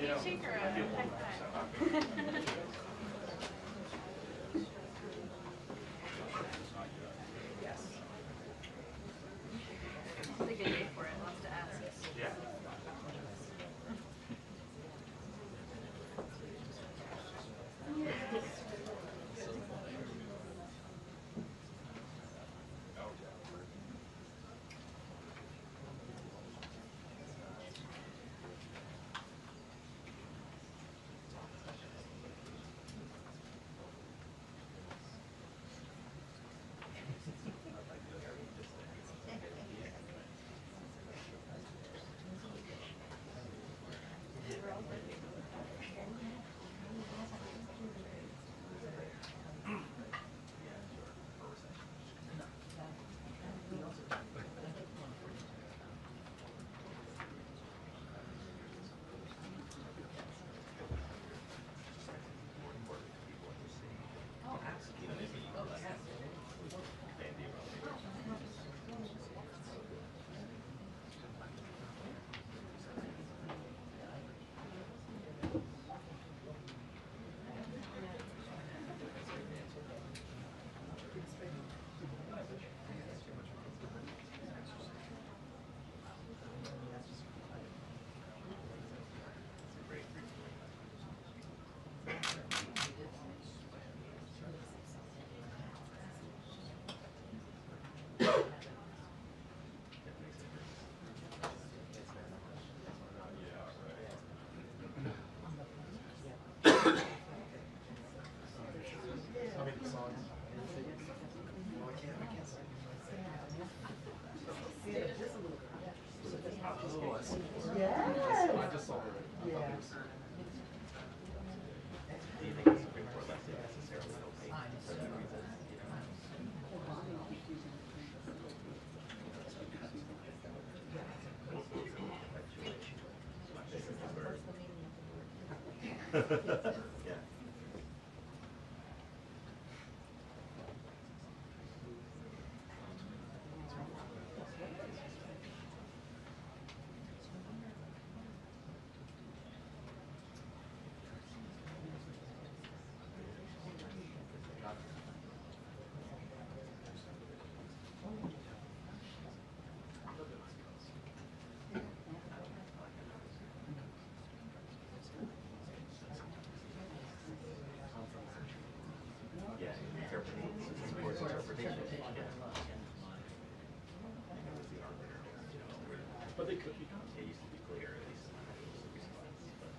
Handshake or a high five? Yes. It's a good day for it. Lots to ask. Yeah. Yeah. Yeah, supports interpretation. But they could be. It used to be clear, at least in my response. But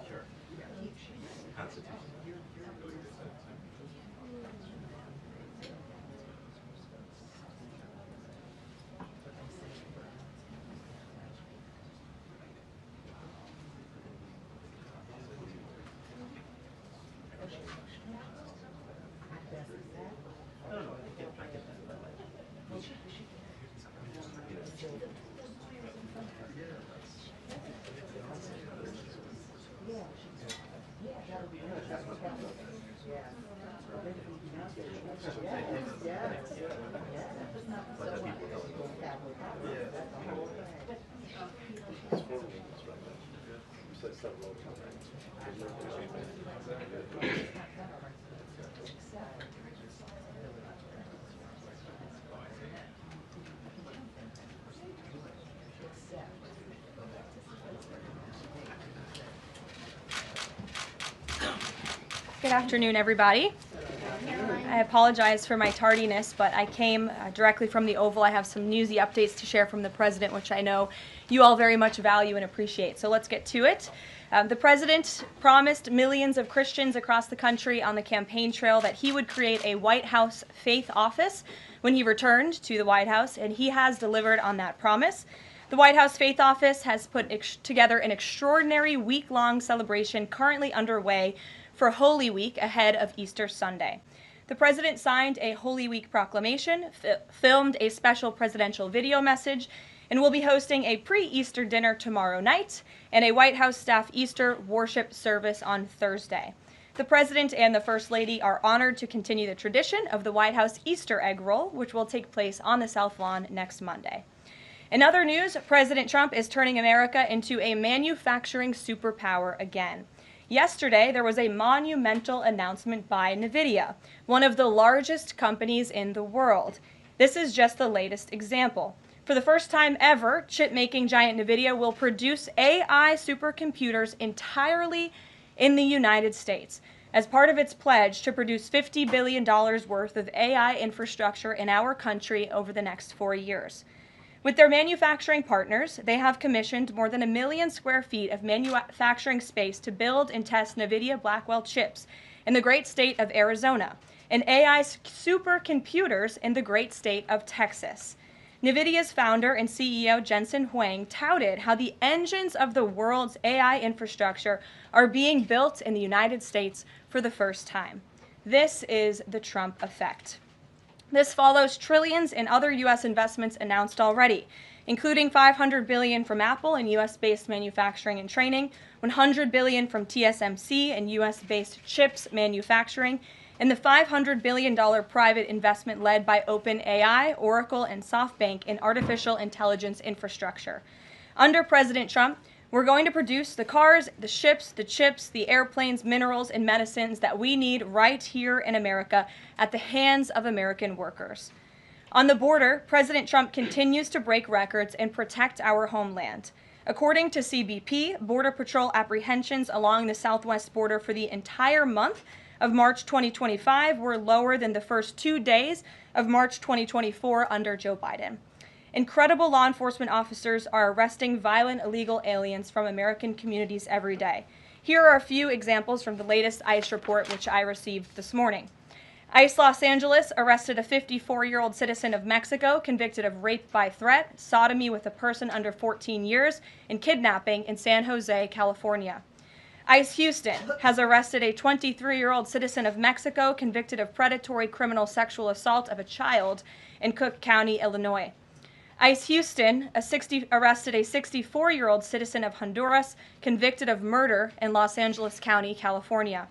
sure. Constitution. No, no, I get that. But like, Good afternoon, everybody. I apologize for my tardiness, but I came directly from the Oval. I have some newsy updates to share from the President, which I know you all very much value and appreciate. So let's get to it. The President promised millions of Christians across the country on the campaign trail that he would create a White House faith office when he returned to the White House, and he has delivered on that promise. The White House Faith Office has put together an extraordinary week-long celebration currently underway for Holy Week ahead of Easter Sunday. The President signed a Holy Week proclamation, filmed a special presidential video message, and will be hosting a pre-Easter dinner tomorrow night and a White House staff Easter worship service on Thursday. The President and the First Lady are honored to continue the tradition of the White House Easter egg roll, which will take place on the South Lawn next Monday. In other news, President Trump is turning America into a manufacturing superpower again. Yesterday, there was a monumental announcement by NVIDIA, one of the largest companies in the world. This is just the latest example. For the first time ever, chip-making giant NVIDIA will produce AI supercomputers entirely in the United States as part of its pledge to produce $50 billion worth of AI infrastructure in our country over the next 4 years. With their manufacturing partners, they have commissioned more than 1 million square feet of manufacturing space to build and test NVIDIA Blackwell chips in the great state of Arizona and AI supercomputers in the great state of Texas. NVIDIA's founder and CEO Jensen Huang touted how the engines of the world's AI infrastructure are being built in the United States for the first time. This is the Trump effect. This follows trillions in other U.S. investments announced already, including $500 billion from Apple in U.S.-based manufacturing and training, $100 billion from TSMC and U.S.-based chips manufacturing, and the $500 billion private investment led by OpenAI, Oracle, and SoftBank in artificial intelligence infrastructure. Under President Trump, we're going to produce the cars, the ships, the chips, the airplanes, minerals, and medicines that we need right here in America at the hands of American workers. On the border, President Trump continues to break records and protect our homeland. According to CBP, Border Patrol apprehensions along the southwest border for the entire month of March 2025 were lower than the first 2 days of March 2024 under Joe Biden. Incredible law enforcement officers are arresting violent illegal aliens from American communities every day. Here are a few examples from the latest ICE report, which I received this morning. ICE Los Angeles arrested a 54-year-old citizen of Mexico convicted of rape by threat, sodomy with a person under 14 years, and kidnapping in San Jose, California. ICE Houston has arrested a 23-year-old citizen of Mexico convicted of predatory criminal sexual assault of a child in Cook County, Illinois. ICE Houston arrested a 64-year-old citizen of Honduras convicted of murder in Los Angeles County, California.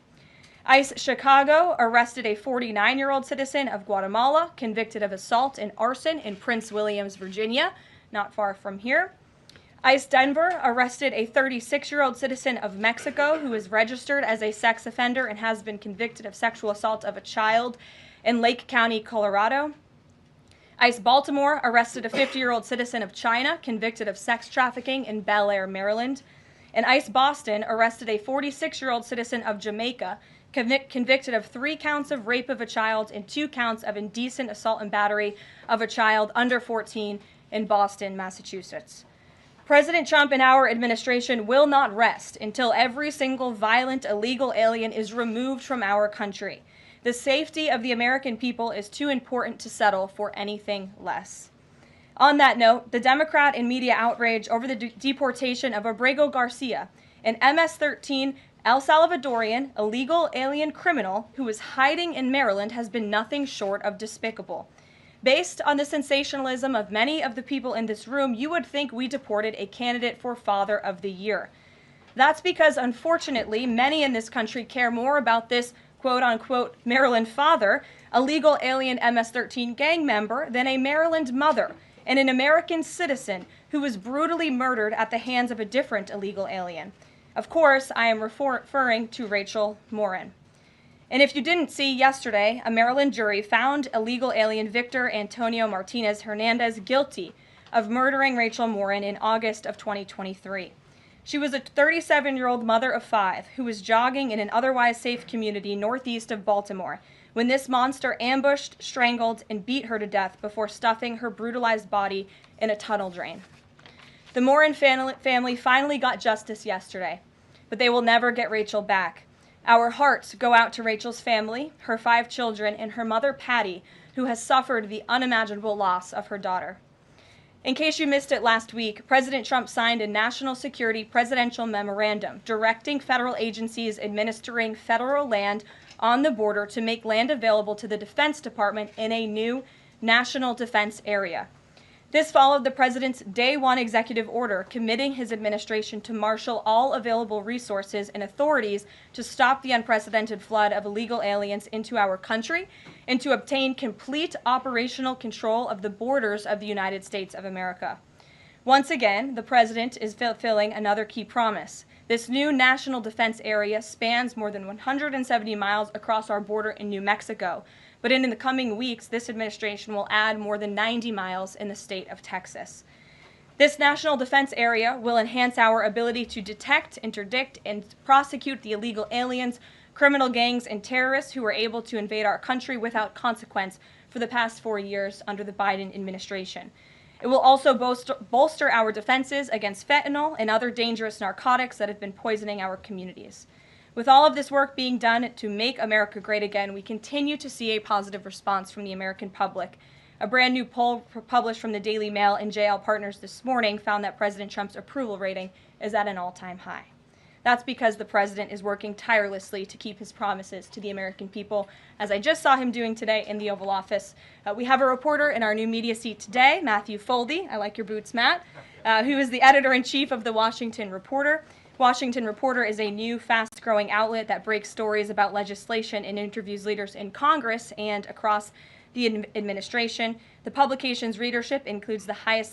ICE Chicago arrested a 49-year-old citizen of Guatemala convicted of assault and arson in Prince Williams, Virginia, not far from here. ICE Denver arrested a 36-year-old citizen of Mexico who is registered as a sex offender and has been convicted of sexual assault of a child in Lake County, Colorado. ICE Baltimore arrested a 50-year-old citizen of China convicted of sex trafficking in Bel Air, Maryland. And ICE Boston arrested a 46-year-old citizen of Jamaica convicted of 3 counts of rape of a child and 2 counts of indecent assault and battery of a child under 14 in Boston, Massachusetts. President Trump and our administration will not rest until every single violent illegal alien is removed from our country. The safety of the American people is too important to settle for anything less. On that note, the Democrat and media outrage over the deportation of Abrego Garcia, an MS-13 El Salvadorian illegal alien criminal who is hiding in Maryland, has been nothing short of despicable. Based on the sensationalism of many of the people in this room, you would think we deported a candidate for Father of the Year. That's because, unfortunately, many in this country care more about this quote-unquote Maryland father, a legal alien MS-13 gang member, than a Maryland mother and an American citizen who was brutally murdered at the hands of a different illegal alien. Of course, I am referring to Rachel Morin. And if you didn't see, yesterday, a Maryland jury found illegal alien Victor Antonio Martinez Hernandez guilty of murdering Rachel Morin in August of 2023. She was a 37-year-old mother of 5 who was jogging in an otherwise safe community northeast of Baltimore when this monster ambushed, strangled, and beat her to death before stuffing her brutalized body in a tunnel drain. The Morin family finally got justice yesterday, but they will never get Rachel back. Our hearts go out to Rachel's family, her 5 children, and her mother, Patty, who has suffered the unimaginable loss of her daughter. In case you missed it last week, President Trump signed a national security presidential memorandum directing federal agencies administering federal land on the border to make land available to the Defense Department in a new national defense area. This followed the president's Day 1 executive order committing his administration to marshal all available resources and authorities to stop the unprecedented flood of illegal aliens into our country and to obtain complete operational control of the borders of the United States of America. Once again, the president is fulfilling another key promise. This new national defense area spans more than 170 miles across our border in New Mexico, but in the coming weeks, this administration will add more than 90 miles in the state of Texas. This national defense area will enhance our ability to detect, interdict, and prosecute the illegal aliens, criminal gangs, and terrorists who were able to invade our country without consequence for the past 4 years under the Biden administration. It will also bolster our defenses against fentanyl and other dangerous narcotics that have been poisoning our communities. With all of this work being done to make America great again, we continue to see a positive response from the American public. A brand new poll published from the Daily Mail and JL Partners this morning found that President Trump's approval rating is at an all-time high. That's because the president is working tirelessly to keep his promises to the American people, as I just saw him doing today in the Oval Office. We have a reporter in our new media seat today, Matthew Foldy. I like your boots, Matt, who is the editor-in-chief of the Washington Reporter. Washington Reporter is a new, fast-growing outlet that breaks stories about legislation and interviews leaders in Congress and across the administration. The publication's readership includes the highest